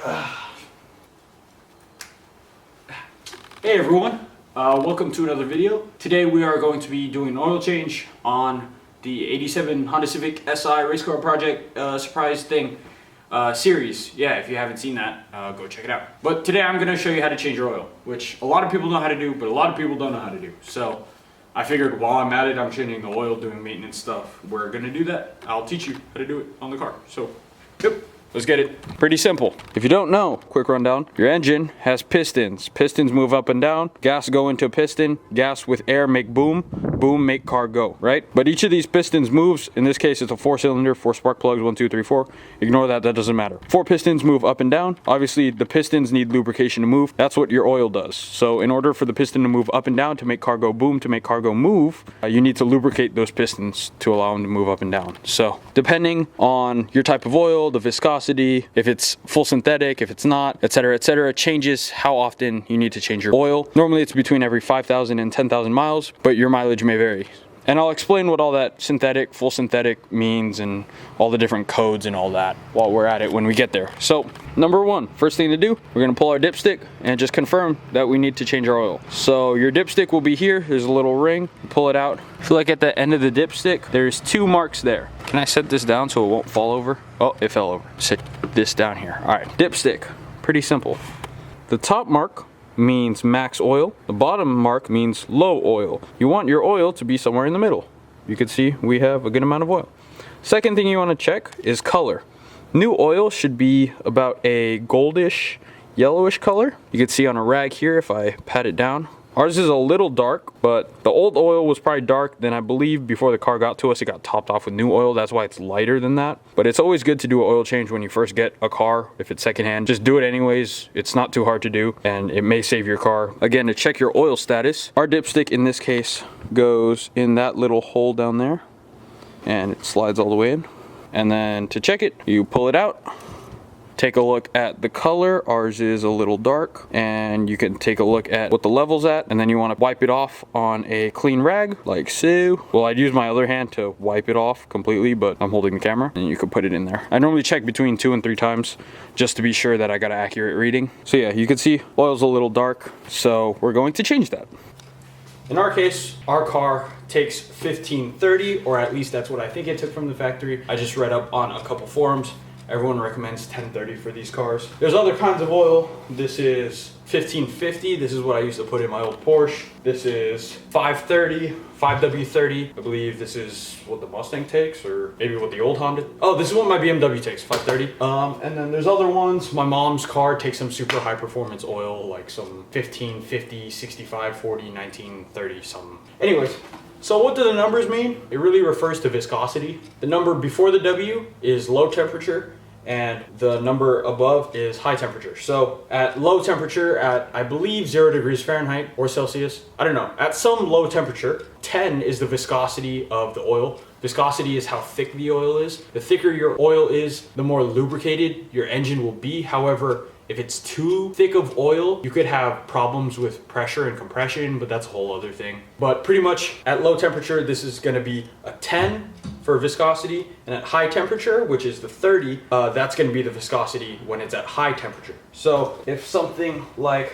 Hey everyone, welcome to another video. Today we are going to be doing an oil change on the 87 Honda Civic SI race car project surprise thing series. Yeah, if you haven't seen that, go check it out. But today I'm going to show you how to change your oil, which a lot of people know how to do, but a lot of people don't know how to do. So I figured while I'm at it, I'm changing the oil, doing maintenance stuff. We're going to do that. I'll teach you how to do it on the car. So, yep. Let's get it. Pretty simple. If you don't know, quick rundown. Your engine has pistons. Pistons move up and down. Gas go into a piston. Gas with air make boom. Boom make car go, right? But each of these pistons moves. In this case, it's a 4-cylinder, 4 spark plugs, 1, 2, 3, 4. Ignore that, that doesn't matter. 4 pistons move up and down. Obviously, the pistons need lubrication to move. That's what your oil does. So in order for the piston to move up and down, to make car go boom, to make car go move, you need to lubricate those pistons to allow them to move up and down. So depending on your type of oil, the viscosity, if it's full synthetic, if it's not, etc., changes how often you need to change your oil. Normally it's between every 5,000 and 10,000 miles, but your mileage may vary. And I'll explain what all that synthetic, full synthetic means and all the different codes and all that while we're at it when we get there. So number one, first thing to do, we're gonna pull our dipstick and just confirm that we need to change our oil. So your dipstick will be here. There's a little ring, pull it out. If you look at the end of the dipstick, there's 2 marks there. Can I set this down so it won't fall over? Oh, it fell over. Set this down here. All right, dipstick, pretty simple. The top mark means max oil. The bottom mark means low oil. You want your oil to be somewhere in the middle. You can see we have a good amount of oil. Second thing you want to check is color. New oil should be about a goldish, yellowish color. You can see on a rag here if I pat it down. Ours is a little dark, but the old oil was probably dark. Then I believe before the car got to us, it got topped off with new oil. That's why it's lighter than that. But it's always good to do an oil change when you first get a car. If it's secondhand, just do it anyways. It's not too hard to do and it may save your car. Again, to check your oil status, our dipstick in this case goes in that little hole down there and it slides all the way in. And then to check it, you pull it out. Take a look at the color. Ours is a little dark, and you can take a look at what the level's at, and then you want to wipe it off on a clean rag like so. Well, I'd use my other hand to wipe it off completely, but I'm holding the camera and you can put it in there. I normally check between 2 and 3 times just to be sure that I got an accurate reading. So yeah, you can see oil's a little dark, so we're going to change that. In our case, our car takes 1530, or at least that's what I think it took from the factory. I just read up on a couple forums. Everyone recommends 1030 for these cars. There's other kinds of oil. This is 1550. This is what I used to put in my old Porsche. This is 530, 5W30. I believe this is what the Mustang takes, or maybe what the old Honda. Oh, this is what my BMW takes, 530. And then there's other ones. My mom's car takes some super high performance oil, like some 1550, 65, 40, 1930, something. Anyways. So what do the numbers mean? It really refers to viscosity. The number before the W is low temperature, and the number above is high temperature. So at low temperature, at I believe 0 degrees Fahrenheit or Celsius, I don't know, at some low temperature, 10 is the viscosity of the oil. Viscosity is how thick the oil is. The thicker your oil is, the more lubricated your engine will be. However, if it's too thick of oil, you could have problems with pressure and compression, but that's a whole other thing. But pretty much at low temperature, this is gonna be a 10 for viscosity, and at high temperature, which is the 30, that's gonna be the viscosity when it's at high temperature. So if something like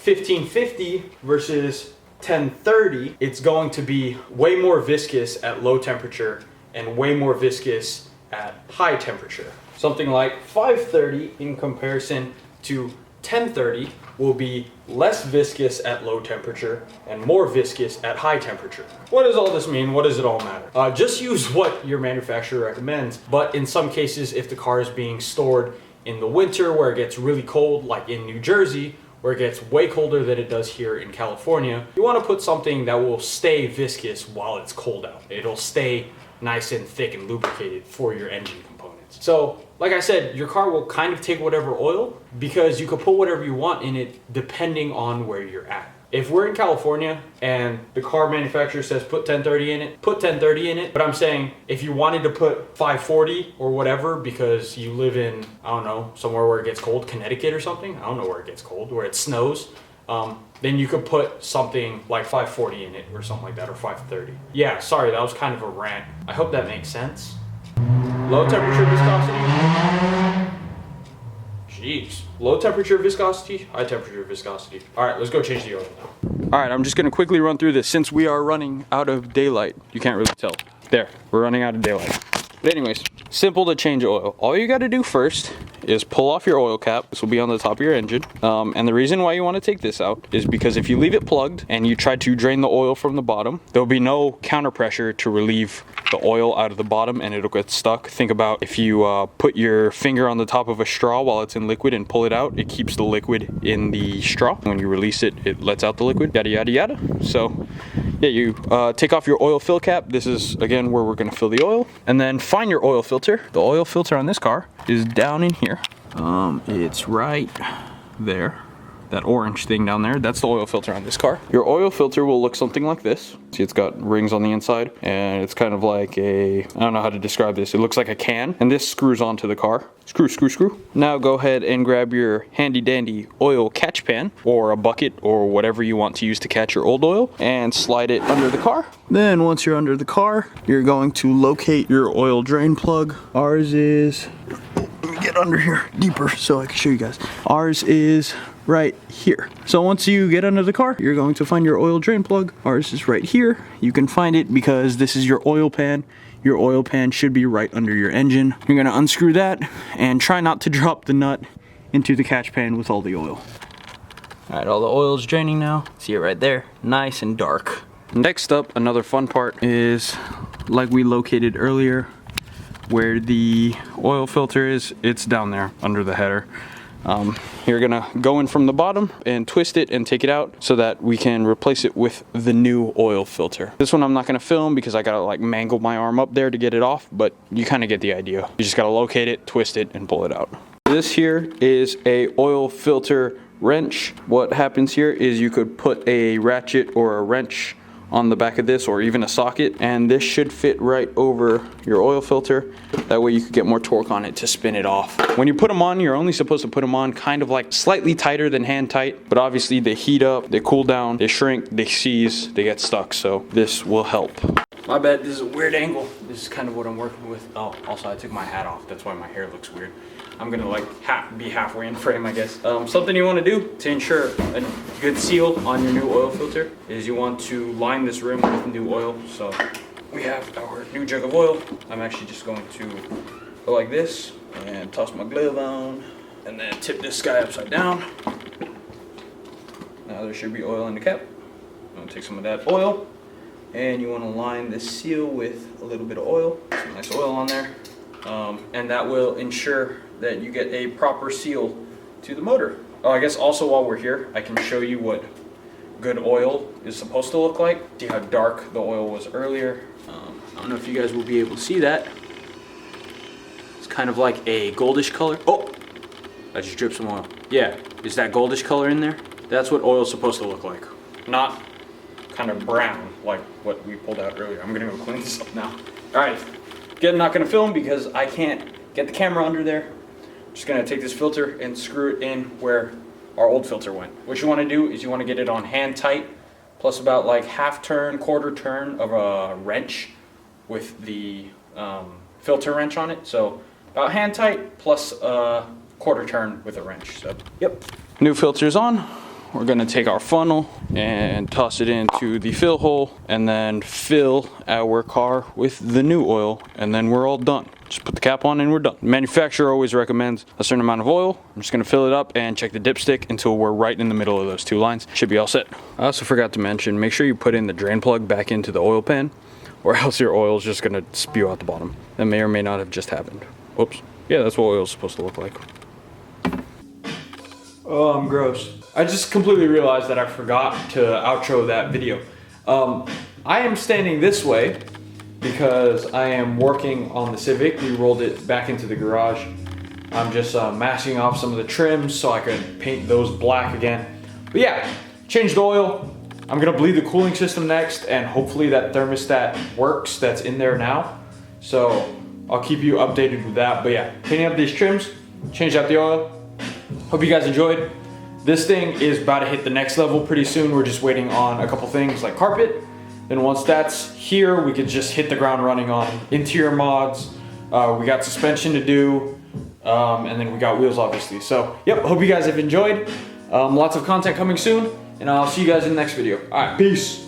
1550 versus 1030, it's going to be way more viscous at low temperature and way more viscous at high temperature. Something like 530 in comparison to 1030 will be less viscous at low temperature and more viscous at high temperature. What does all this mean? What does it all matter? Just use what your manufacturer recommends, but in some cases, if the car is being stored in the winter where it gets really cold, like in New Jersey, where it gets way colder than it does here in California, you want to put something that will stay viscous while it's cold out. It'll stay nice and thick and lubricated for your engine components. So, like I said, your car will kind of take whatever oil because you can put whatever you want in it depending on where you're at. If we're in California and the car manufacturer says put 1030 in it, put 1030 in it. But I'm saying if you wanted to put 540 or whatever because you live in, I don't know, somewhere where it gets cold, Connecticut or something. I don't know where it gets cold, where it snows. Then you could put something like 540 in it or something like that, or 530. Yeah, sorry, that was kind of a rant. I hope that makes sense. Low temperature viscosity. Jeez. Low temperature viscosity, high temperature viscosity. All right, let's go change the oil now. All right, I'm just gonna quickly run through this since we are running out of daylight. You can't really tell. There, we're running out of daylight. But anyways, simple to change oil. All you gotta do first is pull off your oil cap. This will be on the top of your engine. And the reason why you wanna take this out is because if you leave it plugged and you try to drain the oil from the bottom, there'll be no counter pressure to relieve the oil out of the bottom and it'll get stuck. Think about if you put your finger on the top of a straw while it's in liquid and pull it out, it keeps the liquid in the straw. When you release it, it lets out the liquid, yada, yada, yada. So yeah, you take off your oil fill cap. This is, again, where we're gonna fill the oil. And then find your oil filter. The oil filter on this car is down in here. It's right there. That orange thing down there, that's the oil filter on this car. Your oil filter will look something like this. See, it's got rings on the inside, and it's kind of like a, I don't know how to describe this. It looks like a can, and this screws onto the car. Screw, screw, screw. Now go ahead and grab your handy dandy oil catch pan, or a bucket, or whatever you want to use to catch your old oil, and slide it under the car. Then once you're under the car, you're going to locate your oil drain plug. Ours is, let me get under here deeper so I can show you guys. Ours is right here. So once you get under the car, you're going to find your oil drain plug. Ours is right here. You can find it because this is your oil pan. Your oil pan should be right under your engine. You're gonna unscrew that and try not to drop the nut into the catch pan with all the oil. All right, all the oil is draining now. See it right there, nice and dark. Next up, another fun part is, like we located earlier, where the oil filter is, it's down there under the header. You're gonna go in from the bottom and twist it and take it out so that we can replace it with the new oil filter. This one I'm not gonna film because I gotta like mangle my arm up there to get it off, but you kind of get the idea. You just gotta locate it, twist it, and pull it out. This here is a oil filter wrench. What happens here is you could put a ratchet or a wrench on the back of this, or even a socket, and this should fit right over your oil filter. That way you could get more torque on it to spin it off. When you put them on, you're only supposed to put them on kind of like slightly tighter than hand tight, but obviously they heat up, they cool down, they shrink, they seize, they get stuck, so this will help. My bad, this is a weird angle. This is kind of what I'm working with. Oh, also I took my hat off, that's why my hair looks weird. I'm gonna like be halfway in frame, I guess. Something you wanna do to ensure a good seal on your new oil filter is you want to line this rim with new oil. So we have our new jug of oil. I'm actually just going to go like this and toss my glove on and then tip this guy upside down. Now there should be oil in the cap. I'm gonna take some of that oil and you wanna line this seal with a little bit of oil. Some nice oil on there. And that will ensure that you get a proper seal to the motor. Oh, I guess also while we're here, I can show you what good oil is supposed to look like. See how dark the oil was earlier. I don't know if you guys will be able to see that. It's kind of like a goldish color. Oh, I just dripped some oil. Yeah, is that goldish color in there? That's what oil is supposed to look like. Not kind of brown like what we pulled out earlier. I'm gonna go clean this up now. All right, again, not gonna film because I can't get the camera under there. Just gonna take this filter and screw it in where our old filter went. What you wanna do is you wanna get it on hand tight, plus about like half turn, quarter turn of a wrench with the filter wrench on it. So about hand tight plus a quarter turn with a wrench. So, yep. New filter's on. We're gonna take our funnel and toss it into the fill hole and then fill our car with the new oil, and then we're all done. Just put the cap on and we're done. The manufacturer always recommends a certain amount of oil. I'm just gonna fill it up and check the dipstick until we're right in the middle of those two lines. Should be all set. I also forgot to mention, make sure you put in the drain plug back into the oil pan, or else your oil is just gonna spew out the bottom. That may or may not have just happened. Whoops. Yeah, that's what oil is supposed to look like. Oh, I'm gross. I just completely realized that I forgot to outro that video. I am standing this way because I am working on the Civic. We rolled it back into the garage. I'm just masking off some of the trims so I could paint those black again. But yeah, changed oil. I'm gonna bleed the cooling system next, and hopefully that thermostat works that's in there now. So I'll keep you updated with that. But yeah, painting up these trims, changed out the oil. Hope you guys enjoyed. This thing is about to hit the next level pretty soon. We're just waiting on a couple things like carpet. Then once that's here, we could just hit the ground running on interior mods. We got suspension to do. And then we got wheels, obviously. So, yep, hope you guys have enjoyed. Lots of content coming soon, and I'll see you guys in the next video. All right, peace.